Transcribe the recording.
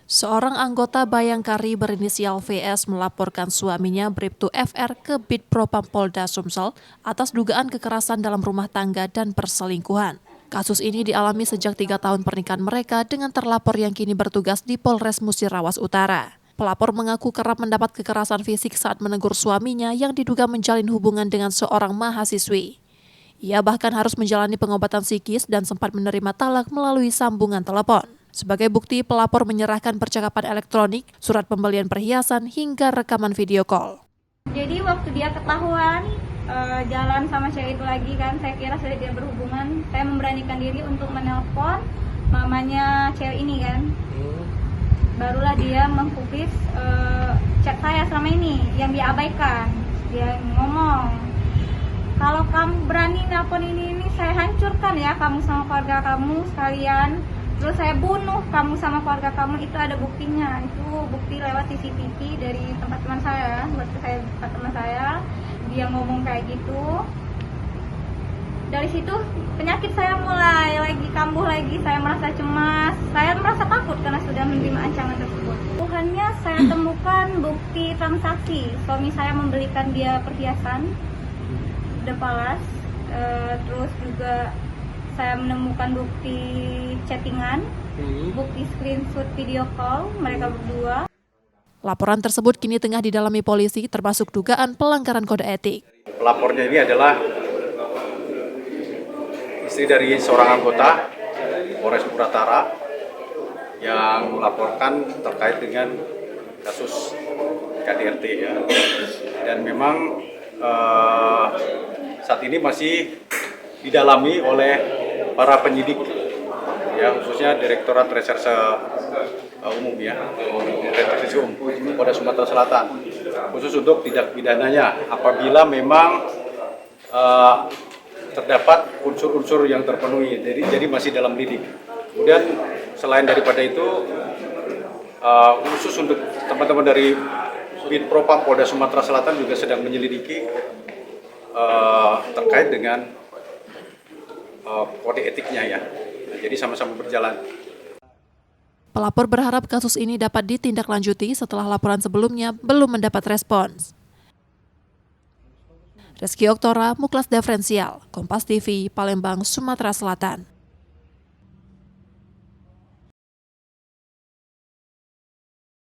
Seorang anggota Bayangkari berinisial VS melaporkan suaminya Bribtu FR ke Bid Propam Polda Sumsel atas dugaan kekerasan dalam rumah tangga dan perselingkuhan. Kasus ini dialami sejak 3 tahun pernikahan mereka dengan terlapor yang kini bertugas di Polres Musirawas Utara. Pelapor mengaku kerap mendapat kekerasan fisik saat menegur suaminya yang diduga menjalin hubungan dengan seorang mahasiswi. Ia bahkan harus menjalani pengobatan psikis dan sempat menerima talak melalui sambungan telepon. Sebagai bukti, pelapor menyerahkan percakapan elektronik, surat pembelian perhiasan, hingga rekaman video call. Jadi waktu dia ketahuan jalan sama cewek itu lagi kan, saya kira sudah dia berhubungan, saya memberanikan diri untuk menelpon mamanya cewek ini kan. Barulah dia mengpublis chat saya selama ini yang dia abaikan. Dia ngomong, kalau kamu berani nelpon ini saya hancurkan ya kamu sama keluarga kamu sekalian. Terus saya bunuh kamu sama keluarga kamu, itu ada buktinya. Itu bukti lewat CCTV dari tempat teman saya. Waktu saya tempat teman saya, dia ngomong kayak gitu. Dari situ penyakit saya mulai lagi kambuh lagi. Saya merasa cemas, saya merasa takut karena sudah menerima ancaman tersebut. Tuhannya saya temukan bukti transaksi. Suami saya membelikan dia perhiasan The Palace, terus juga saya menemukan bukti chattingan, bukti screenshot video call mereka berdua. Laporan tersebut kini tengah didalami polisi termasuk dugaan pelanggaran kode etik. Pelapornya ini adalah istri dari seorang anggota Polres Utara yang melaporkan terkait dengan kasus KDRT ya. Dan memang saat ini masih didalami oleh para penyidik ya, khususnya Direktorat Reserse Umum ya, Reserse Umum Polda Sumatera Selatan, khusus untuk tindak pidananya apabila memang terdapat unsur-unsur yang terpenuhi, jadi masih dalam lidik. Kemudian selain daripada itu, khusus untuk teman-teman dari Bid Propam Polda Sumatera Selatan juga sedang menyelidiki terkait dengan kode etiknya ya. Nah, jadi sama-sama berjalan. Pelapor berharap kasus ini dapat ditindaklanjuti setelah laporan sebelumnya belum mendapat respons. Reski Oktora, Muklas Diferensial, Kompas TV, Palembang, Sumatera Selatan.